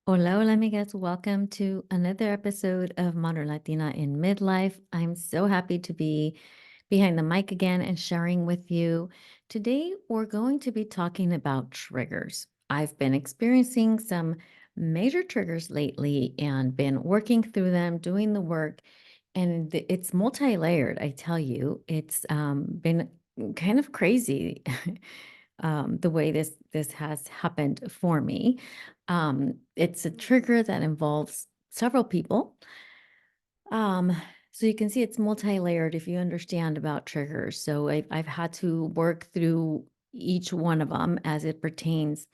Hola, hola, amigas. Welcome to another episode of Modern Latina in Midlife. I'm so happy to be behind the mic again and sharing with you. Today, we're going to be talking about triggers. I've been experiencing some major triggers lately and been working through them, doing the work, and it's multi layered. I tell you, it's been kind of crazy. The way this has happened for me. It's a trigger that involves several people. Um, so you can see it's multi-layered if you understand about triggers. So I've had to work through each one of them as it pertains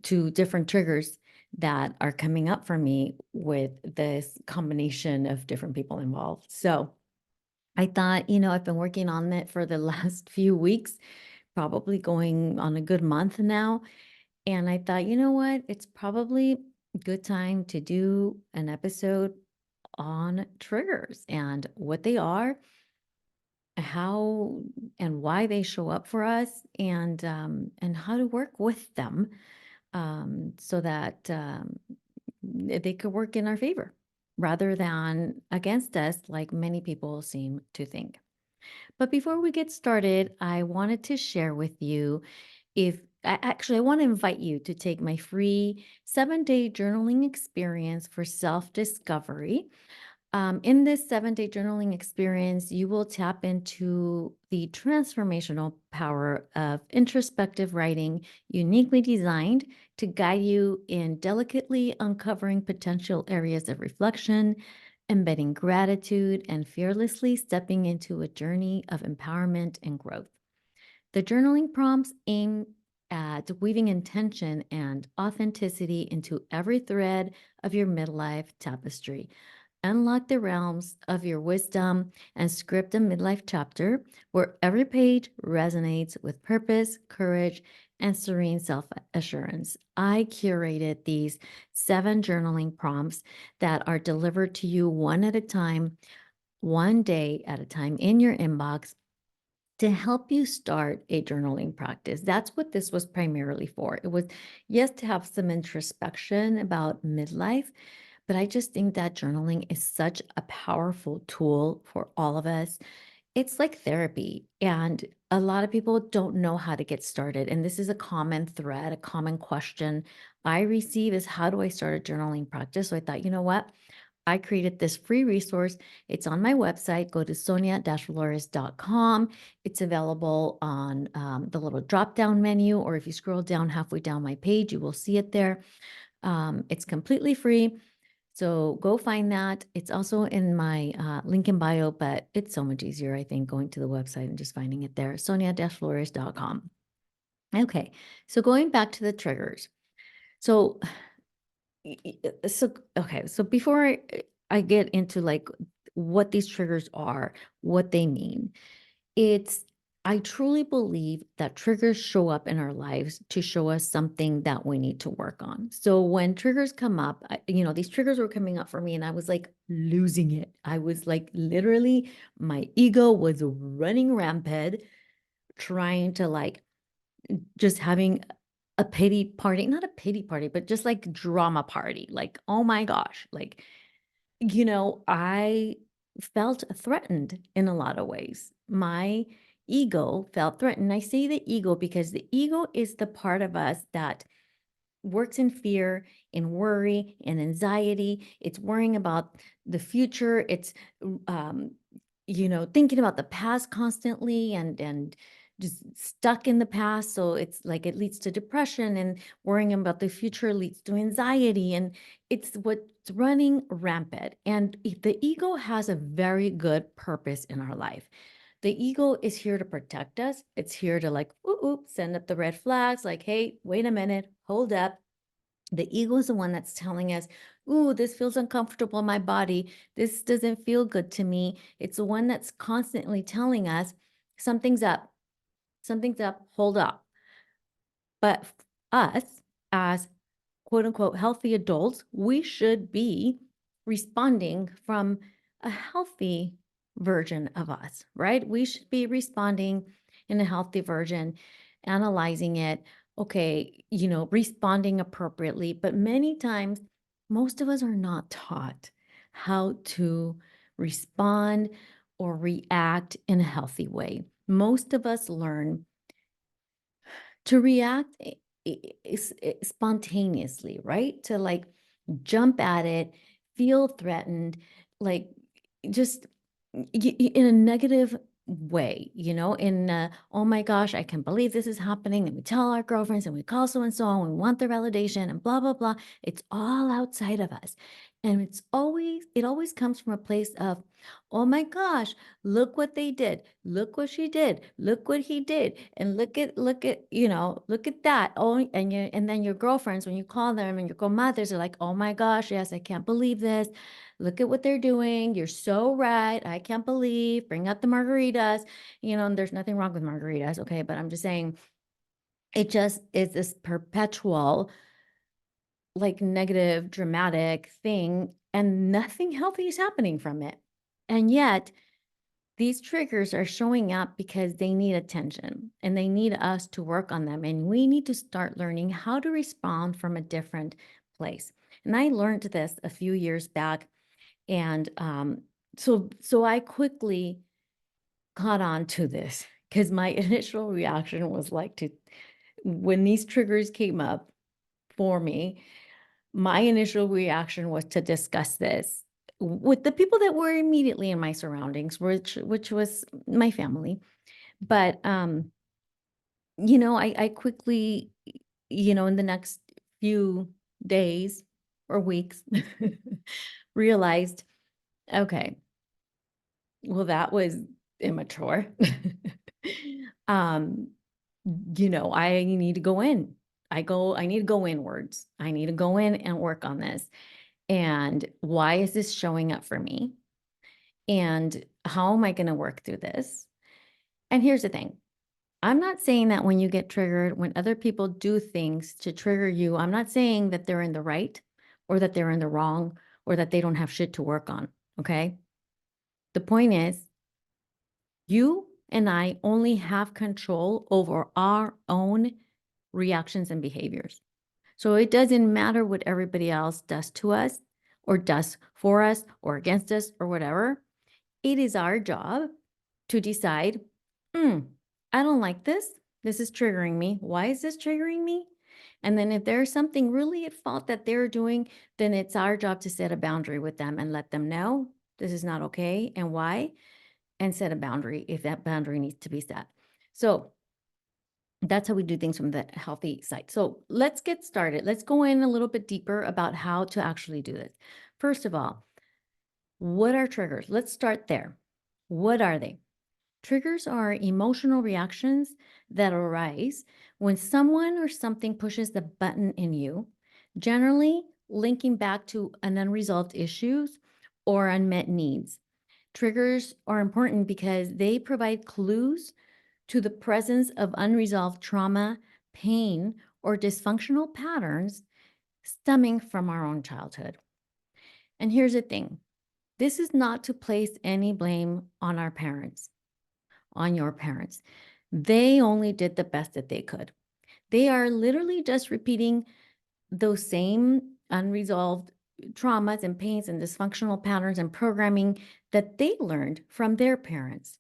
to different triggers that are coming up for me with this combination of different people involved. So I thought, I've been working on it for the last few weeks, probably going on a good month now. And I thought, you know what? It's probably a good time to do an episode on triggers and what they are, how and why they show up for us, and how to work with them so that they could work in our favor rather than against us, like many people seem to think. But before we get started, I wanted to share with you I want to invite you to take my free 7-day journaling experience for self discovery. In this 7-day journaling experience, you will tap into the transformational power of introspective writing, uniquely designed to guide you in delicately uncovering potential areas of reflection, embedding gratitude, and fearlessly stepping into a journey of empowerment and growth. The journaling prompts aim at weaving intention and authenticity into every thread of your midlife tapestry. Unlock the realms of your wisdom and script a midlife chapter where every page resonates with purpose, courage, and serene self assurance. I curated these 7 journaling prompts that are delivered to you one at a time, one day at a time in your inbox to help you start a journaling practice. That's what this was primarily for. It was, yes, to have some introspection about midlife, but I just think that journaling is such a powerful tool for all of us. It's like therapy, and a lot of people don't know how to get started. And this is a common thread, a common question I receive is how do I start a journaling practice? So I thought, you know what? I created this free resource. It's on my website. Go to sonia-flores.com. It's available on the little drop down menu, or if you scroll down halfway down my page, you will see it there. It's completely free. So go find that. It's also in my link in bio, but it's so much easier, I think, going to the website and just finding it there. Sonia-flores.com. Okay. So going back to the triggers. So okay, so before I get into like what these triggers are, what they mean, it's I truly believe that triggers show up in our lives to show us something that we need to work on. So when triggers come up, these triggers were coming up for me and I was like losing it. I was like literally my ego was running rampant trying to like just having a pity party, not a pity party, but just like drama party. Like, oh my gosh, like, I felt threatened in a lot of ways. My ego felt threatened. I say the ego because the ego is the part of us that works in fear, in worry, and anxiety. It's worrying about the future. It's um, thinking about the past constantly and just stuck in the past. So it's like it leads to depression, and worrying about the future leads to anxiety. And it's what's running rampant. And the ego has a very good purpose in our life. The ego is here to protect us. It's here to like, send up the red flags, like, hey, wait a minute, hold up. The ego is the one that's telling us, ooh, this feels uncomfortable in my body. This doesn't feel good to me. It's the one that's constantly telling us something's up, hold up. But us, as quote unquote healthy adults, we should be responding from a healthy version of us, right? We should be responding in a healthy version, analyzing it, okay, responding appropriately. But many times, most of us are not taught how to respond or react in a healthy way. Most of us learn to react spontaneously, right? To like jump at it, feel threatened, like just in a negative way, in oh my gosh, I can't believe this is happening. And we tell our girlfriends and we call so and so and we want their validation and blah, blah, blah. It's all outside of us. And it always comes from a place of, oh my gosh, look what they did. Look what she did. Look what he did. And look at that. Oh, and then your girlfriends, when you call them and your comadres are like, oh my gosh, yes, I can't believe this. Look at what they're doing. You're so right. I can't believe. Bring out the margaritas. And there's nothing wrong with margaritas. Okay. But I'm just saying it just is this perpetual, like negative, dramatic thing, and nothing healthy is happening from it. And yet, these triggers are showing up because they need attention and they need us to work on them. And we need to start learning how to respond from a different place. And I learned this a few years back. And so I quickly caught on to this because my initial reaction was like when these triggers came up for me, my initial reaction was to discuss this with the people that were immediately in my surroundings, which was my family. But I quickly, in the next few days or weeks, realized, okay, well, that was immature. um, I need to go in. I need to go inwards. I need to go in and work on this. And why is this showing up for me? And how am I going to work through this? And here's the thing. I'm not saying that when you get triggered, when other people do things to trigger you, I'm not saying that they're in the right or that they're in the wrong or that they don't have shit to work on. Okay. The point is, you and I only have control over our own reactions and behaviors. So it doesn't matter what everybody else does to us or does for us or against us or whatever. It is our job to decide, I don't like this. This is triggering me. Why is this triggering me? And then if there's something really at fault that they're doing, then it's our job to set a boundary with them and let them know this is not okay and why, and set a boundary if that boundary needs to be set. So that's how we do things from the healthy side. So let's get started. Let's go in a little bit deeper about how to actually do this. First of all, what are triggers? Let's start there. What are they? Triggers are emotional reactions that arise when someone or something pushes the button in you, generally linking back to an unresolved issues or unmet needs. Triggers are important because they provide clues to the presence of unresolved trauma, pain, or dysfunctional patterns stemming from our own childhood. And here's the thing, this is not to place any blame on our parents, on your parents. They only did the best that they could. They are literally just repeating those same unresolved traumas and pains and dysfunctional patterns and programming that they learned from their parents.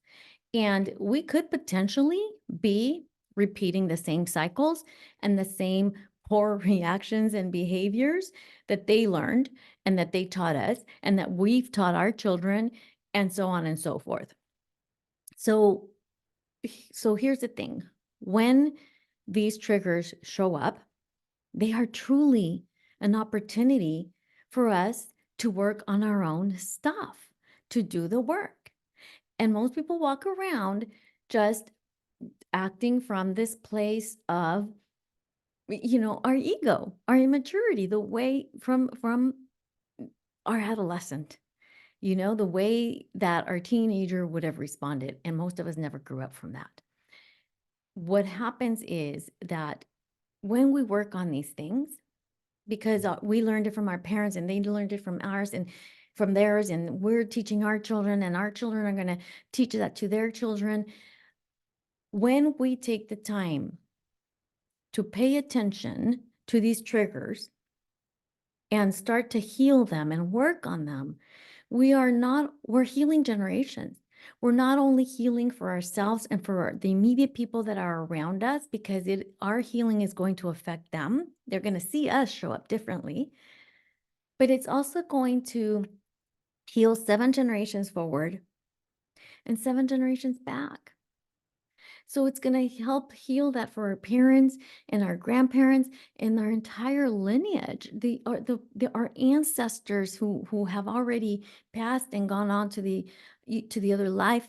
And we could potentially be repeating the same cycles and the same poor reactions and behaviors that they learned and that they taught us and that we've taught our children, and so on and so forth. So here's the thing. When these triggers show up, they are truly an opportunity for us to work on our own stuff, to do the work. And most people walk around just acting from this place of, our ego, our immaturity, the way from our adolescent, the way that our teenager would have responded. And most of us never grew up from that. What happens is that when we work on these things, because we learned it from our parents and they learned it from ours and from theirs, and we're teaching our children and our children are going to teach that to their children. When we take the time to pay attention to these triggers and start to heal them and work on them, we're healing generations. We're not only healing for ourselves and for the immediate people that are around us, because our healing is going to affect them. They're going to see us show up differently, but it's also going to heal 7 generations forward and 7 generations back. So it's going to help heal that for our parents and our grandparents and our entire lineage, our ancestors who have already passed and gone on to the other life.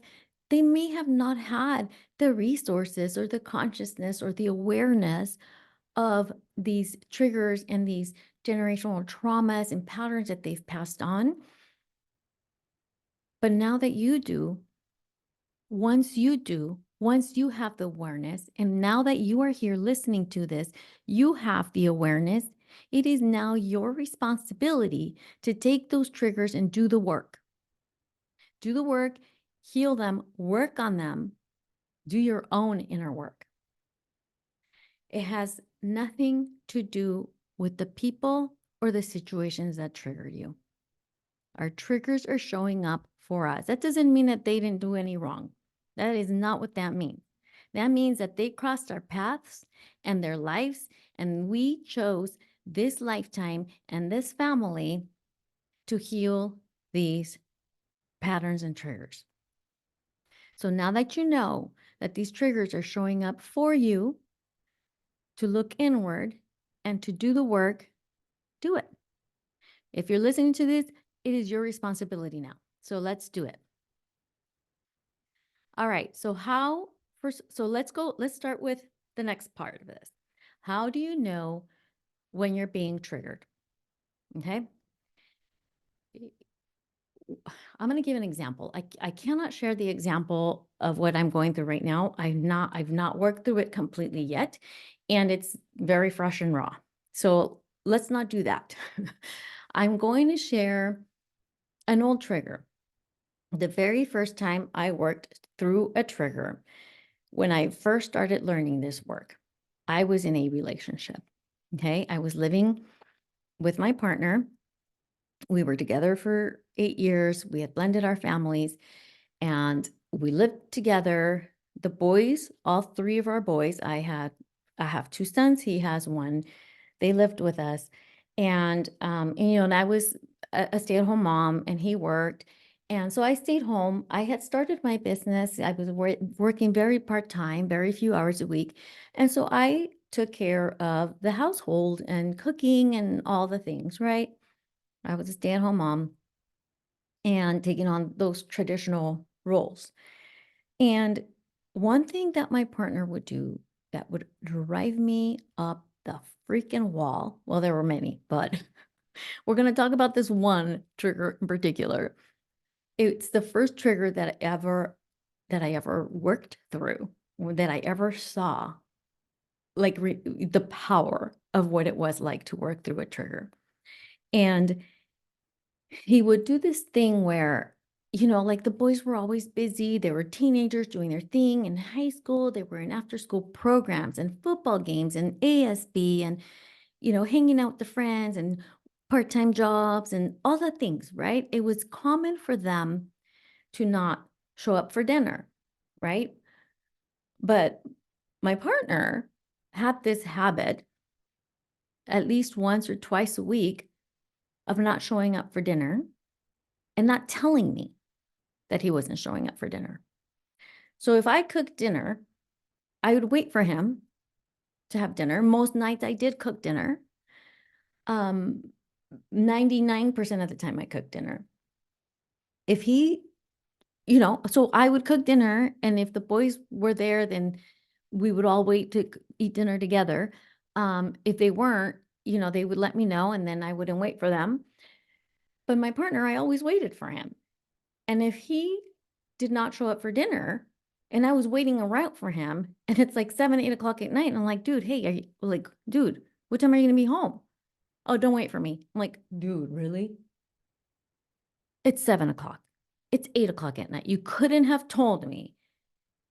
They may have not had the resources or the consciousness or the awareness of these triggers and these generational traumas and patterns that they've passed on. But now that you do, once you have the awareness, and now that you are here listening to this, you have the awareness. It is now your responsibility to take those triggers and do the work. Do the work, heal them, work on them, do your own inner work. It has nothing to do with the people or the situations that trigger you. Our triggers are showing up for us. That doesn't mean that they didn't do any wrong. That is not what that means. That means that they crossed our paths and their lives, and we chose this lifetime and this family to heal these patterns and triggers. So now that you know that these triggers are showing up for you to look inward and to do the work, do it. If you're listening to this, it is your responsibility now. So let's do it. All right. So let's start with the next part of this. How do you know when you're being triggered? Okay. I'm going to give an example. I cannot share the example of what I'm going through right now. I've not worked through it completely yet, and it's very fresh and raw. So let's not do that. I'm going to share an old trigger. The very first time I worked through a trigger, when I first started learning this work, I was in a relationship. Okay. I was living with my partner. We were together for 8 years. We had blended our families and we lived together. The boys, all 3 of our boys, I have 2 sons. He has 1. They lived with us. And I was a stay-at-home mom and he worked. And so I stayed home. I had started my business. I was working very part-time, very few hours a week. And so I took care of the household and cooking and all the things, right? I was a stay-at-home mom and taking on those traditional roles. And one thing that my partner would do that would drive me up the freaking wall, well, there were many, but we're going to talk about this one trigger in particular. It's the first trigger that I ever worked through, or that I ever saw, like the power of what it was like to work through a trigger. And he would do this thing where, like the boys were always busy. They were teenagers doing their thing in high school. They were in after school programs and football games and ASB and, hanging out with the friends and part-time jobs and all the things, right? It was common for them to not show up for dinner, right? But my partner had this habit at least once or twice a week of not showing up for dinner and not telling me that he wasn't showing up for dinner. So if I cooked dinner, I would wait for him to have dinner. Most nights I did cook dinner. 99% of the time I cooked dinner. If he, so I would cook dinner, and if the boys were there, then we would all wait to eat dinner together. If they weren't, they would let me know, and then I wouldn't wait for them. But my partner, I always waited for him. And if he did not show up for dinner and I was waiting around for him and it's like 7, 8 o'clock at night, and I'm like, dude, hey, dude, what time are you going to be home? Oh, don't wait for me. I'm like, dude, really? It's 7 o'clock. It's 8 o'clock at night. You couldn't have told me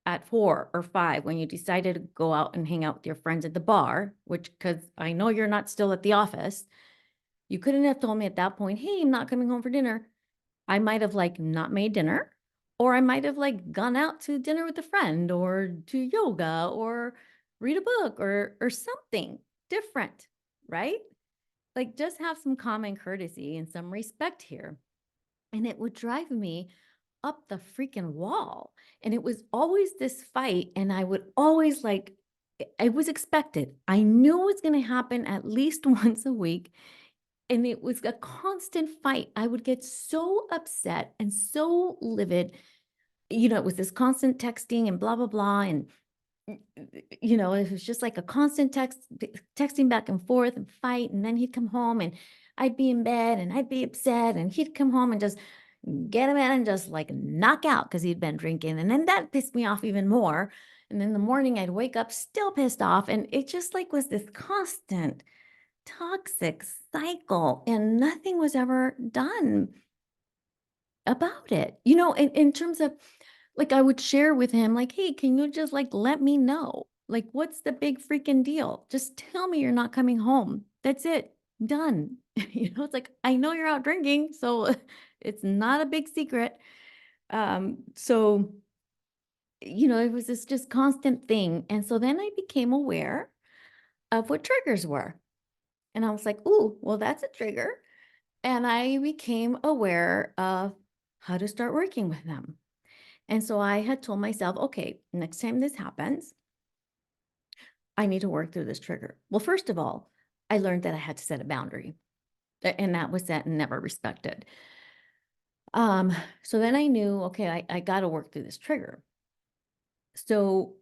at 4 or 5 when you decided to go out and hang out with your friends at the bar, which, because I know you're not still at the office, you couldn't have told me at that point, "Hey, I'm not coming home for dinner." I might have, like, not made dinner, or I might have, like, gone out to dinner with a friend or to yoga or read a book or something different, right? Like, just have some common courtesy and some respect here. And it would drive me up the freaking wall. And it was always this fight. And I would always like, it was expected. I knew it was going to happen at least once a week. And it was a constant fight. I would get so upset and so livid. It was this constant texting and blah, blah, blah. And it was just like a constant texting back and forth and fight. And then he'd come home and I'd be in bed and I'd be upset and he'd come home and just get him in and just like knock out because he'd been drinking. And then that pissed me off even more. And in the morning I'd wake up still pissed off. And it just like was this constant toxic cycle and nothing was ever done about it. In terms of like, I would share with him, like, "Hey, can you just, like, let me know? Like, what's the big freaking deal? Just tell me you're not coming home. That's it. Done." It's like, "I know you're out drinking, so it's not a big secret." So, it was this just constant thing, and so then I became aware of what triggers were, and I was like, "Ooh, well, that's a trigger," and I became aware of how to start working with them. And so I had told myself, okay, next time this happens, I need to work through this trigger. Well, first of all, I learned that I had to set a boundary, and that was set and never respected. Um, so then I knew, okay, I got to work through this trigger. So,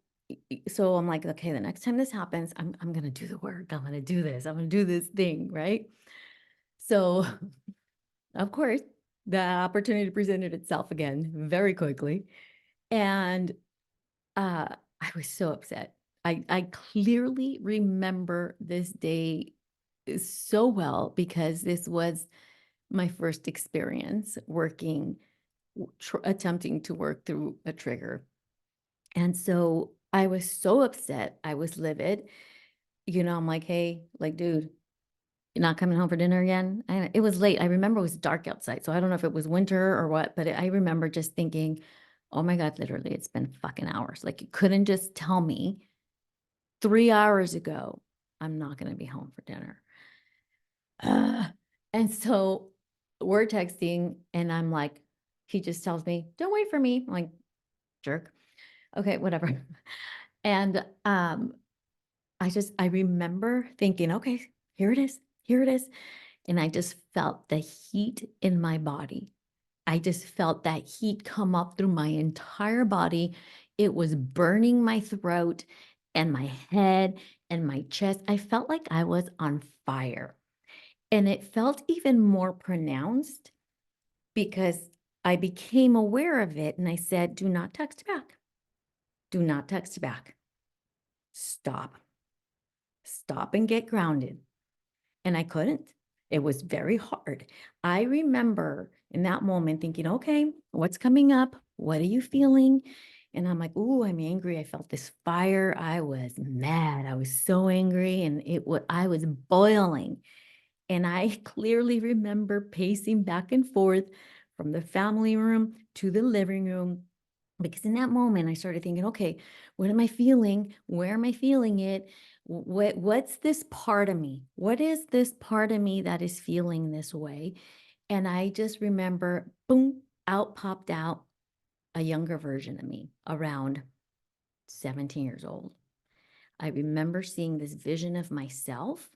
so I'm like, okay, the next time this happens, I'm gonna do the work. I'm gonna do this. I'm gonna do this thing, right? So, of course, the opportunity presented itself again very quickly, and Uh, I was so upset. I clearly remember this day so well because this was my first experience working, attempting to work through a trigger. And so I was so upset. I was livid. I'm like, hey, like, dude, you're not coming home for dinner again? And it was late. I remember it was dark outside. So I don't know if it was winter or what, but I remember just thinking, oh my God, literally, it's been fucking hours. Like, you couldn't just tell me 3 hours ago, I'm not going to be home for dinner. And so we're texting, and I'm like, he just tells me, don't wait for me. I'm like, jerk. Okay, whatever. And I remember thinking, okay, here it is. Here it is. And I just felt the heat in my body. I just felt that heat come up through my entire body. It was burning my throat and my head and my chest. I felt like I was on fire. And it felt even more pronounced because I became aware of it and I said, do not text back. Do not text back. Stop. Stop and get grounded. And I couldn't. It was very hard. I remember in that moment thinking, okay, what's coming up? What are you feeling? And I'm like, ooh, I'm angry. I felt this fire. I was mad. I was so angry and I was boiling. And I clearly remember pacing back and forth from the family room to the living room, because in that moment I started thinking, okay, what am I feeling? Where am I feeling it? What's this part of me? What is this part of me that is feeling this way? And I just remember, boom, out popped out a younger version of me around 17 years old. I remember seeing this vision of myself,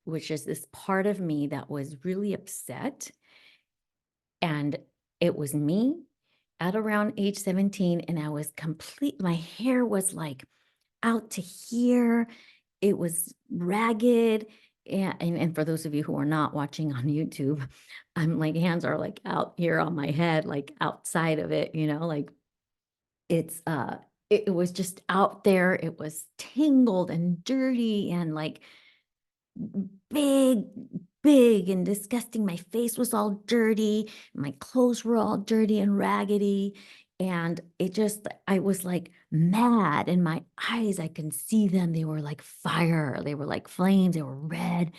which is this part of me that was really upset. And it was me at around age 17. And I was my hair was like out to here. It was ragged. And for those of you who are not watching on YouTube, I'm like, hands are like out here on my head, like outside of it, like it's, it was just out there. It was tangled and dirty and like big, big and disgusting. My face was all dirty. My clothes were all dirty and raggedy. And I was like mad in my eyes. I can see them. They were like fire. They were like flames. They were red.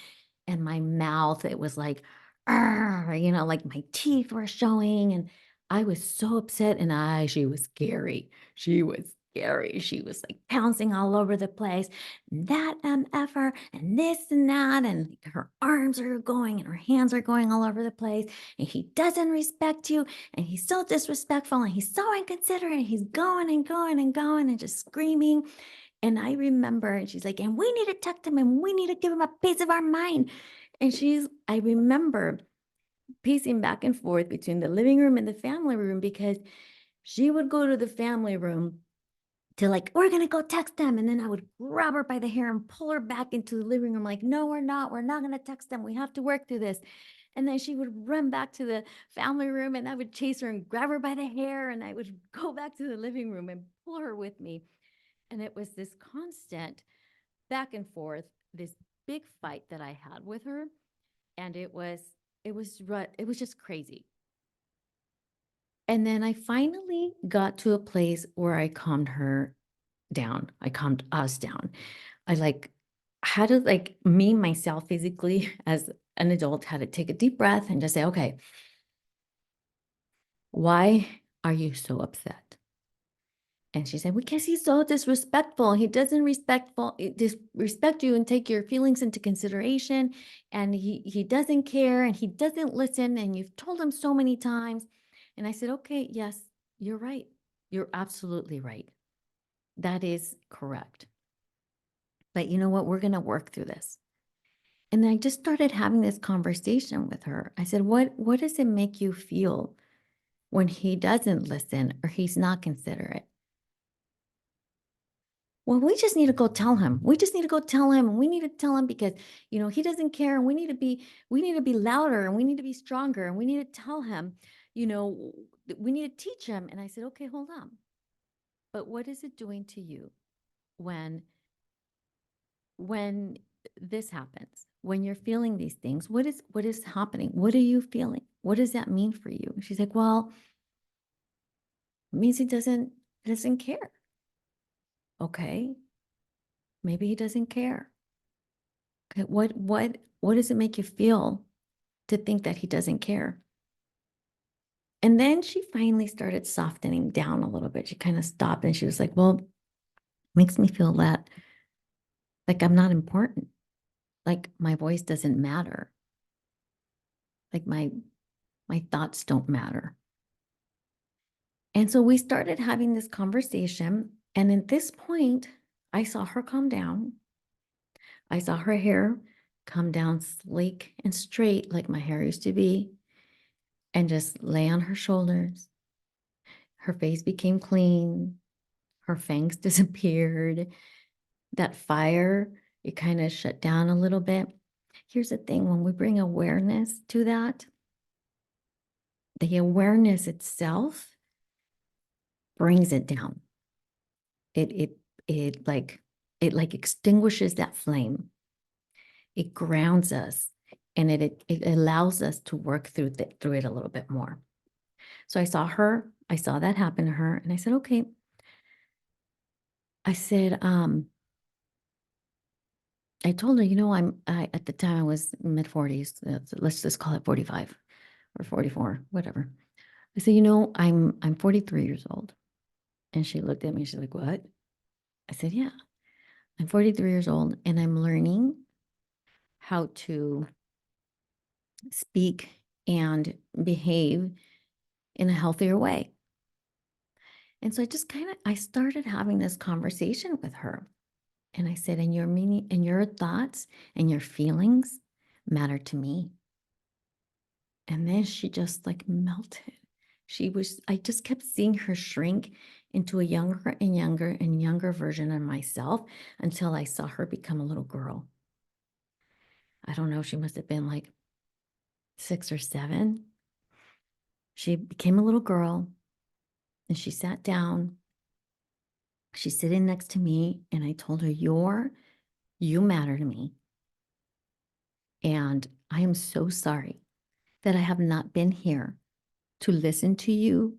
And my mouth, it was like, "Arr," like my teeth were showing. And I was so upset. And she was scary. She was scary. She was like pouncing all over the place. That MFer and this and that. And her arms are going and her hands are going all over the place. And he doesn't respect you. And he's so disrespectful. And he's so inconsiderate. And he's going and going and going and just screaming. And I remember, and she's like, and we need to tuck him and we need to give him a piece of our mind. And I remember pacing back and forth between the living room and the family room because she would go to the family room to like, we're going to go text them. And then I would grab her by the hair and pull her back into the living room, like, no, we're not. We're not going to text them. We have to work through this. And then she would run back to the family room and I would chase her and grab her by the hair. And I would go back to the living room and pull her with me. And it was this constant back and forth, this big fight that I had with her. And it was just crazy. And then I finally got to a place where I calmed her down. I calmed us down. I like had to like me myself physically as an adult had to take a deep breath and just say, okay, why are you so upset? And she said, because he's so disrespectful. He doesn't disrespect you and take your feelings into consideration. And he doesn't care and he doesn't listen. And you've told him so many times. And I said, okay, yes, you're right. You're absolutely right. That is correct. But you know what? We're going to work through this. And I just started having this conversation with her. I said, what does it make you feel when he doesn't listen or he's not considerate? Well, we just need to go tell him. We just need to go tell him. And we need to tell him because, he doesn't care. And we need to be louder and we need to be stronger. And we need to tell him, we need to teach him. And I said, okay, hold on. But what is it doing to you when when this happens? When you're feeling these things, what is happening? What are you feeling? What does that mean for you? She's like, well, it means he doesn't care. Okay. Maybe he doesn't care. Okay, what does it make you feel to think that he doesn't care? And then she finally started softening down a little bit. She kind of stopped and she was like, well, makes me feel that like I'm not important. Like my voice doesn't matter. Like my thoughts don't matter. And so we started having this conversation. And at this point, I saw her calm down. I saw her hair come down sleek and straight like my hair used to be and just lay on her shoulders. Her face became clean. Her fangs disappeared. That fire, it kind of shut down a little bit. Here's the thing, when we bring awareness to that, the awareness itself brings it down. It extinguishes that flame. It grounds us and it allows us to work through it a little bit more. So I saw that happen to her and I said, okay. I said, I told her, at the time I was mid-40s, let's just call it 45 or 44, whatever. I said, I'm 43 years old. And she looked at me, she's like, what? I said, yeah, I'm 43 years old and I'm learning how to speak and behave in a healthier way. And so I started having this conversation with her. And I said, and your meaning and your thoughts and your feelings matter to me. And then she just like melted. I just kept seeing her shrink into a younger and younger and younger version of myself until I saw her become a little girl. I don't know, she must have been like 6 or 7. She became a little girl and she sat down. She's sitting next to me and I told her, you matter to me. And I am so sorry that I have not been here to listen to you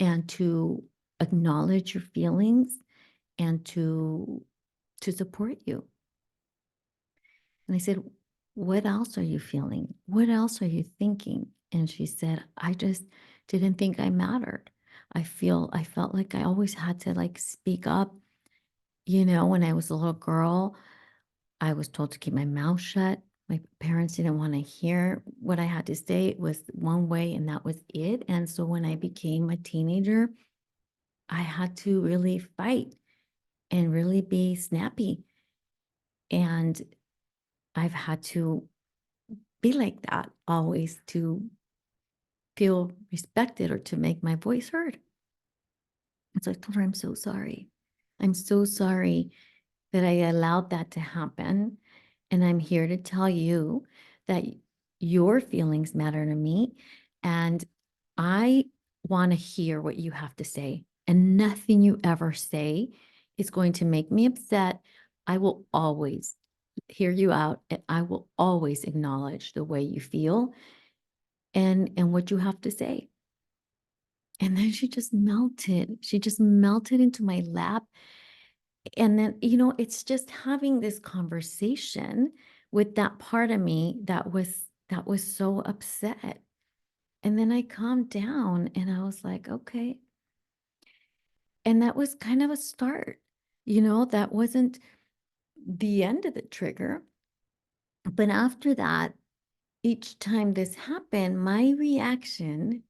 and to acknowledge your feelings and to support you. And I said, "What else are you feeling? What else are you thinking?" And she said, "I just didn't think I mattered. I felt like I always had to like speak up. When I was a little girl, I was told to keep my mouth shut. My parents didn't want to hear what I had to say. It was one way and that was it. And so when I became a teenager, I had to really fight and really be snappy. And I've had to be like that always to feel respected or to make my voice heard." And so I told her, "I'm so sorry. I'm so sorry that I allowed that to happen. And I'm here to tell you that your feelings matter to me. And I want to hear what you have to say. And nothing you ever say is going to make me upset. I will always hear you out and I will always acknowledge the way you feel and what you have to say." And then she just melted. She just melted into my lap. And then, it's just having this conversation with that part of me that was so upset. And then I calmed down and I was like, okay. And that was kind of a start. That wasn't the end of the trigger. But after that, each time this happened, my reaction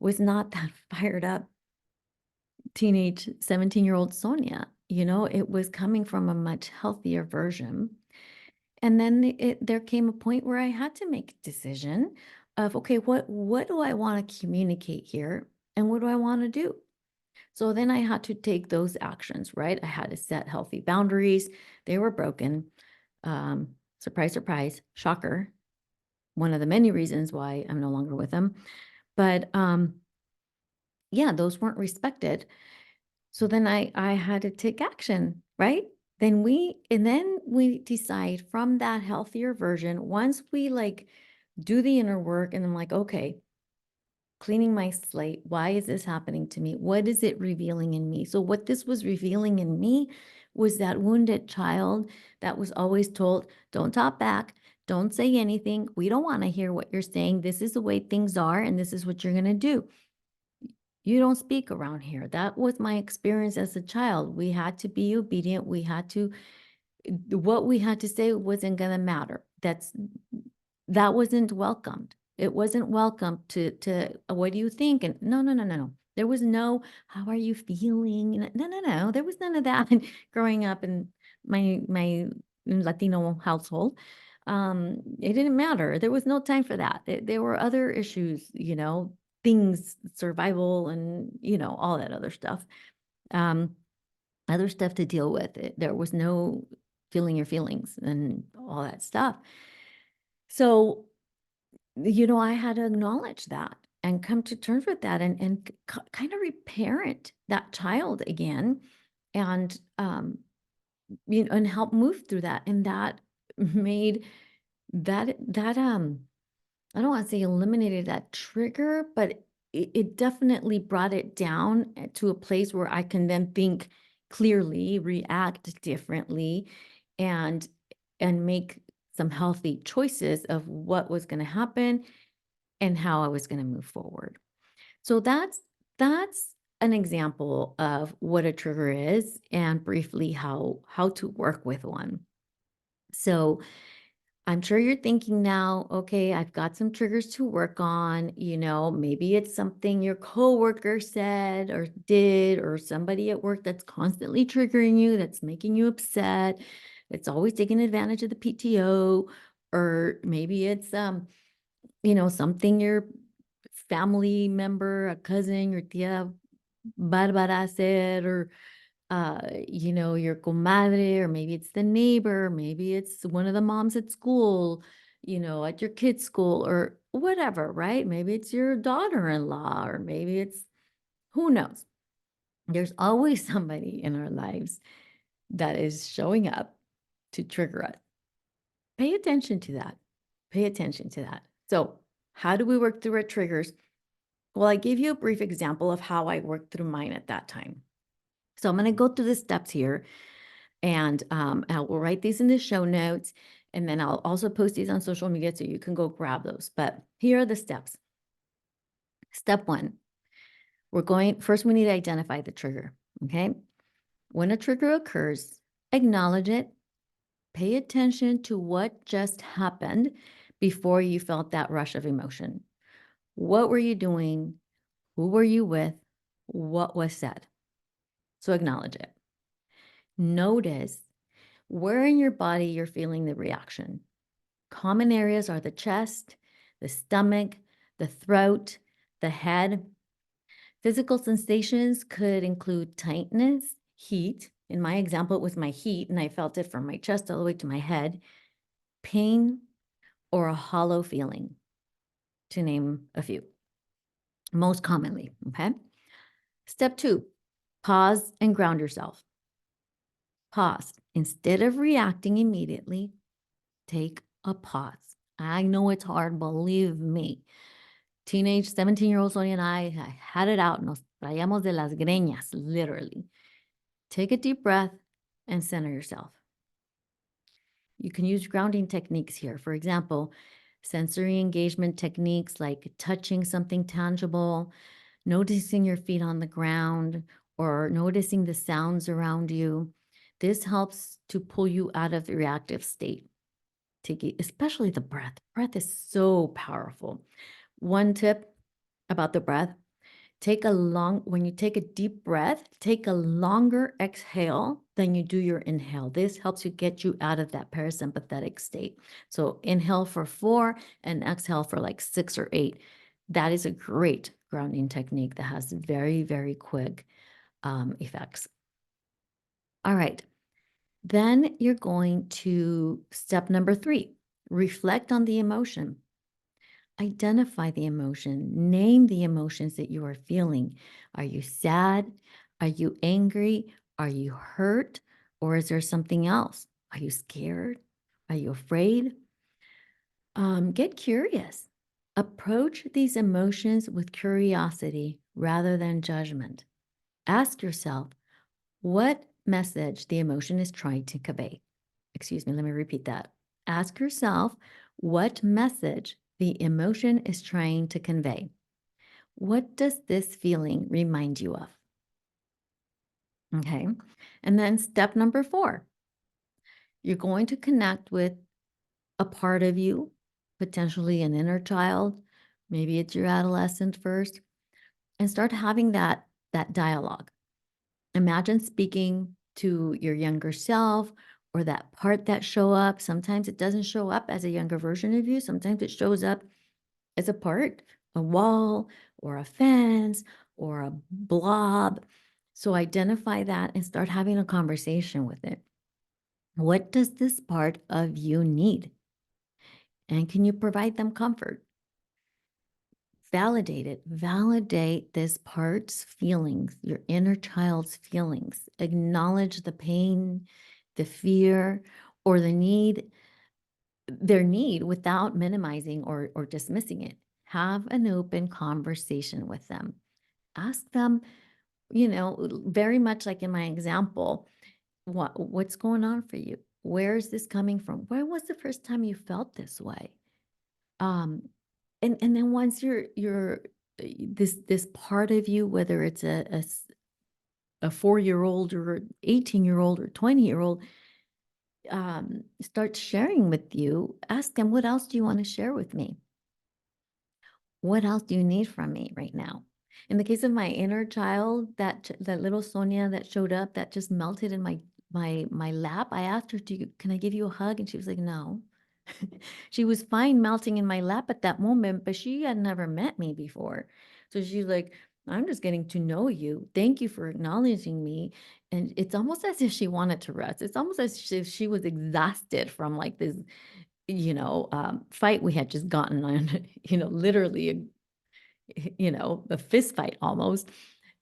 was not that fired up teenage 17-year-old Sonia. It was coming from a much healthier version. And then there came a point where I had to make a decision of, okay, what do I want to communicate here? And what do I want to do? So then I had to take those actions, right? I had to set healthy boundaries. They were broken. Surprise, surprise, shocker. One of the many reasons why I'm no longer with them. But yeah, those weren't respected. So then I had to take action, right? Then we decide from that healthier version, once we like do the inner work and I'm like, okay, cleaning my slate, why is this happening to me? What is it revealing in me? So what this was revealing in me was that wounded child that was always told, don't talk back, don't say anything. We don't want to hear what you're saying. This is the way things are, and this is what you're going to do. You don't speak around here. That was my experience as a child. We had to be obedient. What we had to say wasn't going to matter. That wasn't welcomed. It wasn't welcome to what do you think? And no, no, no, no, no. There was no, how are you feeling? No, no, no. There was none of that growing up in my Latino household. It didn't matter. There was no time for that. There were other issues, things, survival and, all that other stuff. Other stuff to deal with. There was no feeling your feelings and all that stuff. So, I had to acknowledge that and come to terms with that and kind of reparent that child again and, and help move through that. And that made that I don't want to say eliminated that trigger, but it definitely brought it down to a place where I can then think clearly, react differently, and make some healthy choices of what was going to happen and how I was going to move forward. So that's an example of what a trigger is and briefly how to work with one. So I'm sure you're thinking now, okay, I've got some triggers to work on. Maybe it's something your coworker said or did, or somebody at work that's constantly triggering you, that's making you upset, that's always taking advantage of the PTO, or maybe it's something your family member, a cousin, your tia Barbara said, or your comadre, or maybe it's the neighbor, maybe it's one of the moms at school, at your kid's school or whatever, right? Maybe it's your daughter-in-law, or maybe it's who knows. There's always somebody in our lives that is showing up to trigger us. Pay attention to that. Pay attention to that. So, how do we work through our triggers? Well, I gave you a brief example of how I worked through mine at that time. So I'm going to go through the steps here, and I will write these in the show notes, and then I'll also post these on social media so you can go grab those. But here are the steps. Step one, first we need to identify the trigger, okay? When a trigger occurs, acknowledge it, pay attention to what just happened before you felt that rush of emotion. What were you doing? Who were you with? What was said? So acknowledge it. Notice where in your body you're feeling the reaction. Common areas are the chest, the stomach, the throat, the head. Physical sensations could include tightness, heat. In my example, it was my heat, and I felt it from my chest all the way to my head, pain, or a hollow feeling, to name a few, most commonly. Okay. Step two, pause and ground yourself. Pause. Instead of reacting immediately, take a pause. I know it's hard, believe me. Teenage 17-year-old Sonia and I had it out. Nos traíamos de las greñas, literally. Take a deep breath and center yourself. You can use grounding techniques here. For example, sensory engagement techniques like touching something tangible, noticing your feet on the ground, or noticing the sounds around you. This helps to pull you out of the reactive state, especially the breath. Breath is so powerful. One tip about the breath, when you take a deep breath, take a longer exhale than you do your inhale. This helps you get you out of that parasympathetic state. So inhale for 4 and exhale for like 6 or 8. That is a great grounding technique that has very, very quick effects. All right. Then you're going to step number 3, reflect on the emotion. Identify the emotion, name the emotions that you are feeling. Are you sad? Are you angry? Are you hurt? Or is there something else? Are you scared? Are you afraid? Get curious. Approach these emotions with curiosity rather than judgment. Ask yourself what message the emotion is trying to convey. Excuse me, let me repeat that. Ask yourself what message the emotion is trying to convey. What does this feeling remind you of? Okay. And then step number 4, you're going to connect with a part of you, potentially an inner child. Maybe it's your adolescent first, and start having that dialogue. Imagine speaking to your younger self or that part that show up. Sometimes it doesn't show up as a younger version of you. Sometimes it shows up as a part, a wall or a fence or a blob. So identify that and start having a conversation with it. What does this part of you need? And can you provide them comfort? Validate it. Validate this part's feelings, your inner child's feelings. Acknowledge the pain, the fear, or their need without minimizing or dismissing it. Have an open conversation with them. Ask them, very much like in my example, what's going on for you? Where is this coming from? Where was the first time you felt this way? Um, and then once you're this part of you, whether it's a 4-year-old or 18-year-old or 20-year-old, start sharing with you, ask them, what else do you want to share with me? What else do you need from me right now? In the case of my inner child, that little Sonia that showed up, that just melted in my lap, I asked her, can I give you a hug? And she was like, no. She was fine melting in my lap at that moment, but she had never met me before. So she's like, I'm just getting to know you. Thank you for acknowledging me. And it's almost as if she wanted to rest. It's almost as if she was exhausted from like this, fight we had just gotten on, literally, a fist fight almost.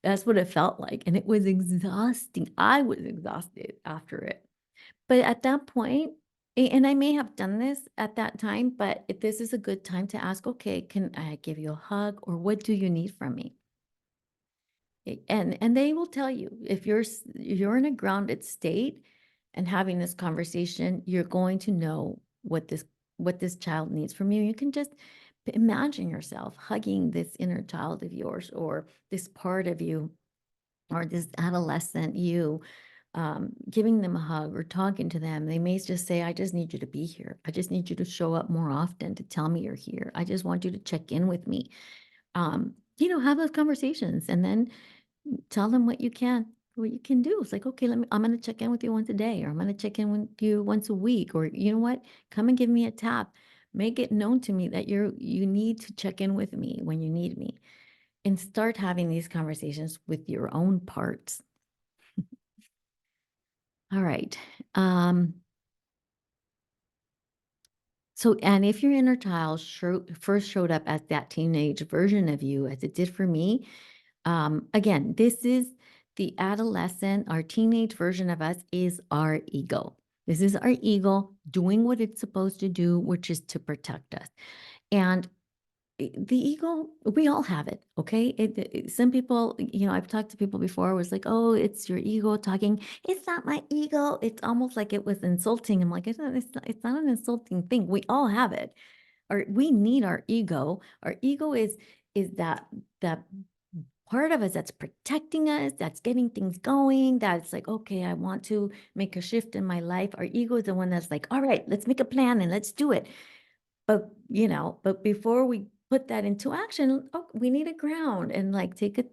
That's what it felt like. And it was exhausting. I was exhausted after it. But at that point, And I may have done this at that time, but if this is a good time to ask, okay, can I give you a hug or what do you need from me? And they will tell you if you're in a grounded state and having this conversation, you're going to know what this child needs from you. You can just imagine yourself hugging this inner child of yours or this part of you or this adolescent you, giving them a hug or talking to them. They may just say, I just need you to be here. I just need you to show up more often to tell me you're here. I just want you to check in with me. Have those conversations and then tell them what you can do. It's like, okay, I'm going to check in with you once a day, or I'm going to check in with you once a week, or you know what, come and give me a tap. Make it known to me that you need to check in with me when you need me, and start having these conversations with your own parts. All right. So, and if your inner child first showed up as that teenage version of you, as it did for me, again, this is the adolescent, our teenage version of us is our ego. This is our ego doing what it's supposed to do, which is to protect us. And the ego, we all have it. Okay. Some people, I've talked to people before, was like, oh, it's your ego talking. It's not my ego. It's almost like it was insulting. I'm like, it's not an insulting thing. We all have it. Or we need our ego. Our ego is that part of us that's protecting us, that's getting things going, that's like, okay, I want to make a shift in my life. Our ego is the one that's like, all right, let's make a plan and let's do it. But before we put that into action, oh, we need a ground and like take a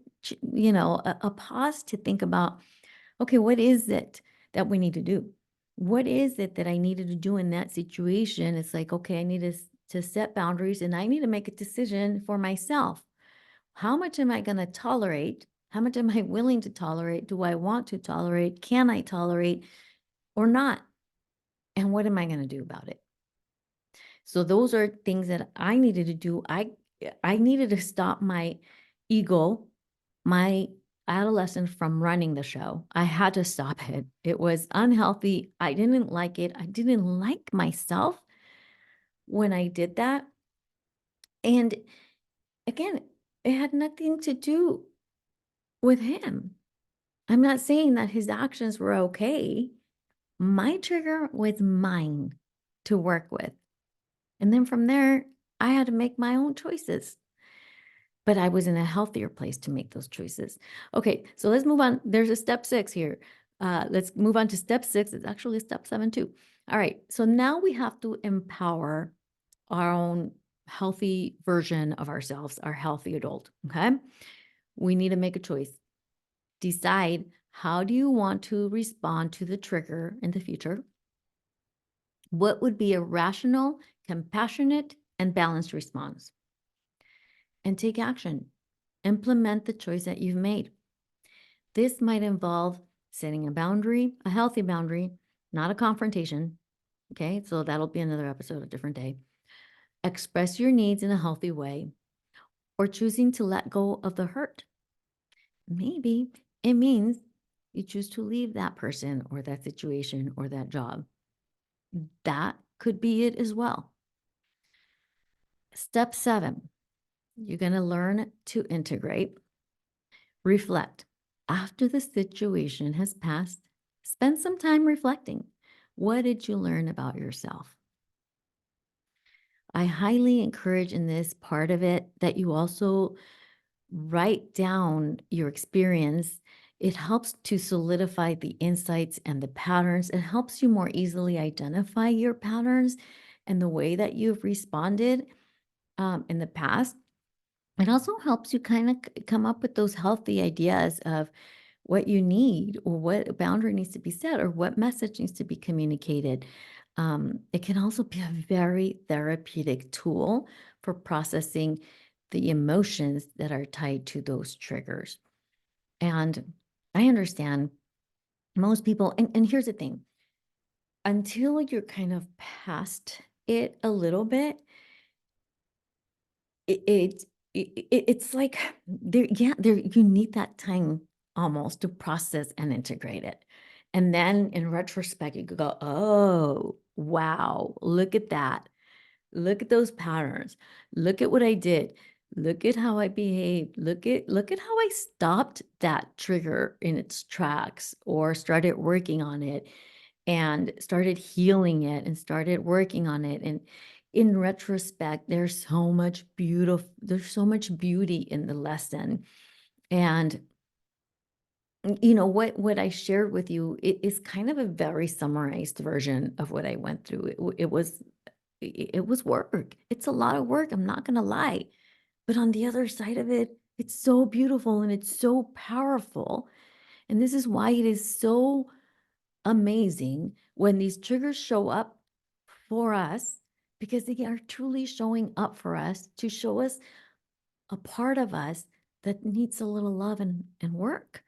pause to think about, okay, what is it that we need to do? What is it that I needed to do in that situation? It's like, okay, I need to set boundaries and I need to make a decision for myself. How much am I going to tolerate? How much am I willing to tolerate? Do I want to tolerate? Can I tolerate or not? And what am I going to do about it? So those are things that I needed to do. I needed to stop my ego, my adolescent from running the show. I had to stop it. It was unhealthy. I didn't like it. I didn't like myself when I did that. And again, it had nothing to do with him. I'm not saying that his actions were okay. My trigger was mine to work with. And then from there, I had to make my own choices. But I was in a healthier place to make those choices. Okay, so let's move on. There's a step 6 here. Let's move on to step 6. It's actually step 7 too. All right, so now we have to empower our own healthy version of ourselves, our healthy adult, okay? We need to make a choice. Decide, how do you want to respond to the trigger in the future? What would be a rational, compassionate, and balanced response? And take action. Implement the choice that you've made. This might involve setting a boundary, a healthy boundary, not a confrontation. Okay, so that'll be another episode, a different day. Express your needs in a healthy way, or choosing to let go of the hurt. Maybe it means you choose to leave that person or that situation or that job. That could be it as well. Step 7, you're going to learn to integrate. Reflect. After the situation has passed, spend some time reflecting. What did you learn about yourself? I highly encourage in this part of it that you also write down your experience. It helps to solidify the insights and the patterns. It helps you more easily identify your patterns and the way that you've responded in the past. It also helps you kind of come up with those healthy ideas of what you need or what boundary needs to be set or what message needs to be communicated. It can also be a very therapeutic tool for processing the emotions that are tied to those triggers. And I understand most people, and here's the thing, until you're kind of past it a little bit, it, it, it's like there you need that time almost to process and integrate it. And then in retrospect, you could go, oh, wow, look at that. Look at those patterns. Look at what I did. Look at how I behaved. Look at how I stopped that trigger in its tracks or started working on it and started healing it and started working on it. And in retrospect, there's so much beauty in the lesson. And what I shared with you, it is kind of a very summarized version of what I went through. It was work. It's a lot of work. I'm not going to lie. But on the other side of it, it's so beautiful and it's so powerful. And this is why it is so amazing when these triggers show up for us, because they are truly showing up for us to show us a part of us that needs a little love and work.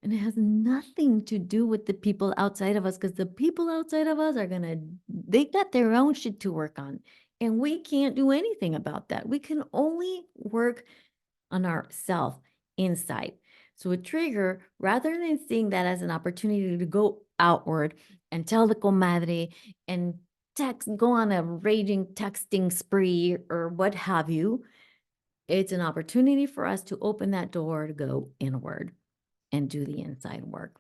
And it has nothing to do with the people outside of us, because the people outside of us they got their own shit to work on. And we can't do anything about that. We can only work on ourself inside. So a trigger, rather than seeing that as an opportunity to go outward and tell the comadre and go on a raging texting spree or what have you, it's an opportunity for us to open that door to go inward and do the inside work.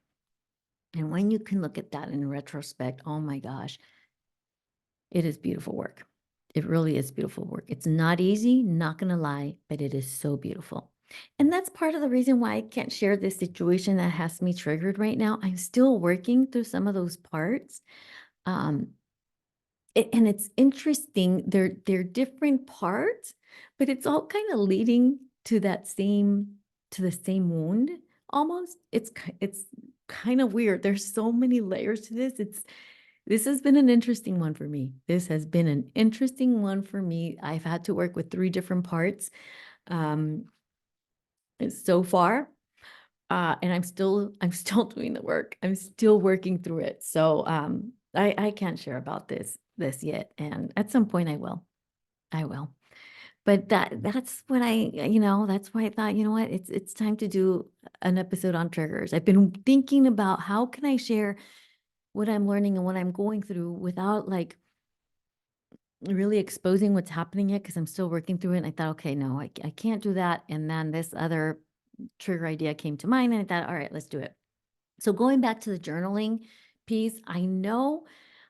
And when you can look at that in retrospect, oh my gosh, it is beautiful work. It really is beautiful work. It's not easy, not going to lie, but it is so beautiful. And that's part of the reason why I can't share this situation that has me triggered right now. I'm still working through some of those parts. Um, and it's interesting. They're different parts, but it's all kind of leading to the same wound almost. It's kind of weird. There's so many layers to this. This has been an interesting one for me. This has been an interesting one for me. I've had to work with 3 different parts um, so far, and I'm still doing the work. I'm still working through it. So I can't share about this yet, and at some point I will. I will. But that's what that's why I thought, you know what, it's time to do an episode on triggers. I've been thinking about how can I share what I'm learning and what I'm going through without like really exposing what's happening yet, because I'm still working through it. And I thought, okay, no, I can't do that. And then this other trigger idea came to mind and I thought, all right, let's do it. So going back to the journaling piece, I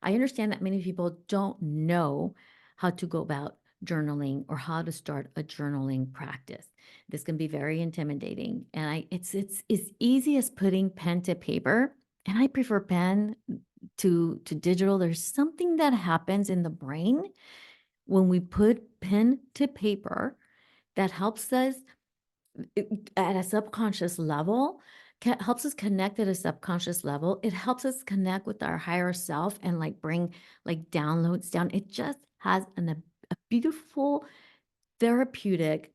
understand that many people don't know how to go about journaling or how to start a journaling practice. This can be very intimidating. And it's as easy as putting pen to paper. And I prefer pen to digital. There's something that happens in the brain when we put pen to paper that helps us at a subconscious level, helps us connect at a subconscious level. It helps us connect with our higher self and like bring like downloads down. It just has a beautiful therapeutic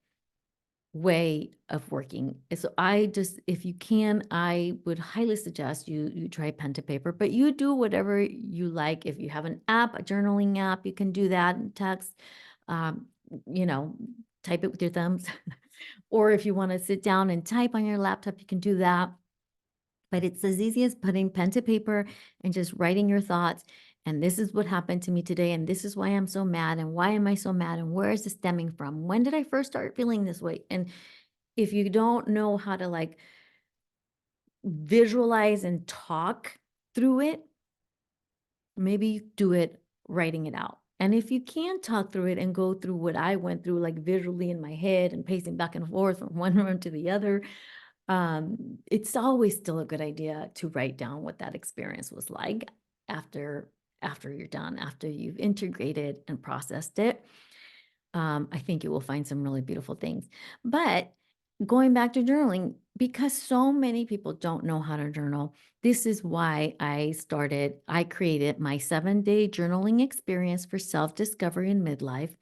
way of working. So if you can, I would highly suggest you try pen to paper, but you do whatever you like. If you have an app, a journaling app, you can do that in text, um, you know, type it with your thumbs. Or if you want to sit down and type on your laptop, you can do that. But it's as easy as putting pen to paper and just writing your thoughts. And this is what happened to me today. And this is why I'm so mad. And why am I so mad? And where is this stemming from? When did I first start feeling this way? And if you don't know how to like visualize and talk through it, maybe do it writing it out. And if you can talk through it and go through what I went through, like visually in my head and pacing back and forth from one room to the other, it's always still a good idea to write down what that experience was like after you're done, after you've integrated and processed it. I think you will find some really beautiful things. But going back to journaling, because so many people don't know how to journal, this is why I created my 7-day journaling experience for self-discovery in midlife.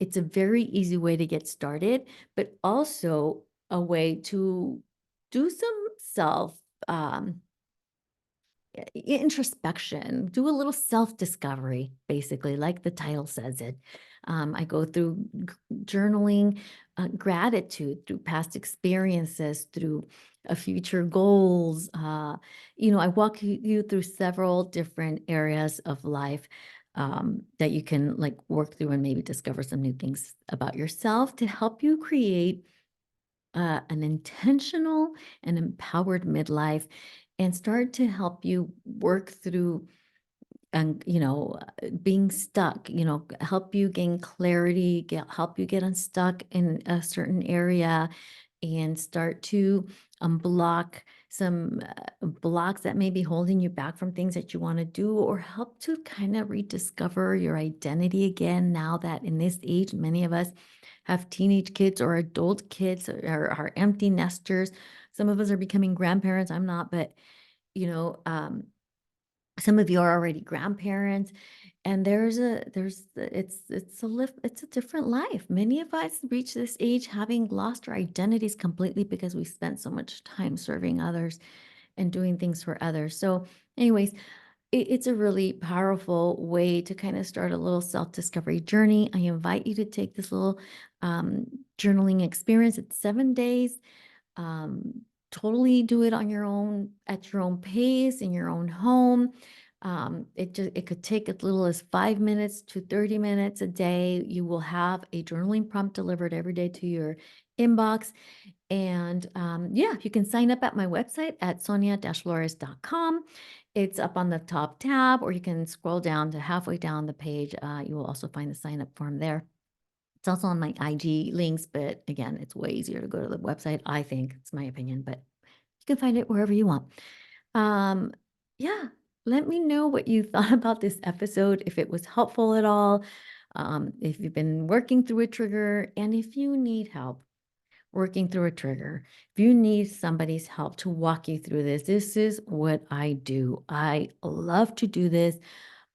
It's a very easy way to get started, but also a way to do some self um, introspection, do a little self-discovery, basically, like the title says it. I go through journaling gratitude through past experiences, through future goals. I walk you through several different areas of life that you can like work through and maybe discover some new things about yourself to help you create an intentional and empowered midlife and start to help you work through and being stuck, help you gain clarity, help you get unstuck in a certain area and start to unblock some blocks that may be holding you back from things that you want to do, or help to kind of rediscover your identity again. Now that in this age, many of us have teenage kids or adult kids or are empty nesters. Some of us are becoming grandparents. I'm not, but you know, some of you are already grandparents, and it's a different life. Many of us reach this age having lost our identities completely because we spent so much time serving others and doing things for others. So anyways, it's a really powerful way to kind of start a little self-discovery journey. I invite you to take this little um, journaling experience. It's 7 days. um, totally do it on your own, at your own pace, in your own home. It could take as little as 5 minutes to 30 minutes a day. You will have a journaling prompt delivered every day to your inbox. And yeah, you can sign up at my website at sonia-flores.com. It's up on the top tab, or you can scroll down to halfway down the page. You will also find the sign up form there. It's also on my IG links, but again, it's way easier to go to the website. I think it's my opinion, but you can find it wherever you want. Um, yeah, let me know what you thought about this episode, if it was helpful at all, if you've been working through a trigger, and if you need help working through a trigger, if you need somebody's help to walk you through this is what I do. I love to do this.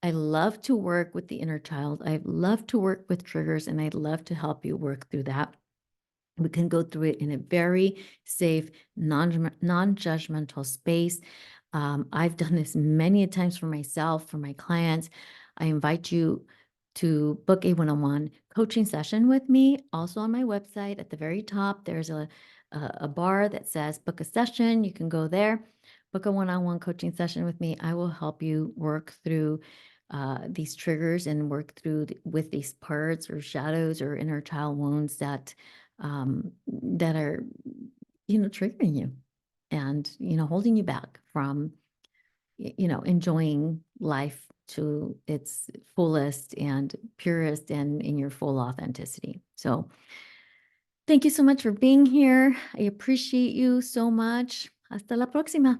I love to work with the inner child. I love to work with triggers, and I'd love to help you work through that. We can go through it in a very safe, non-judgmental space. I've done this many a times for myself, for my clients. I invite you to book a one-on-one coaching session with me. Also on my website at the very top, there's a bar that says book a session. You can go there, book a one-on-one coaching session with me. I will help you work through these triggers and work through with these parts or shadows or inner child wounds that are, triggering you and, holding you back from, enjoying life to its fullest and purest and in your full authenticity. So thank you so much for being here. I appreciate you so much. Hasta la próxima.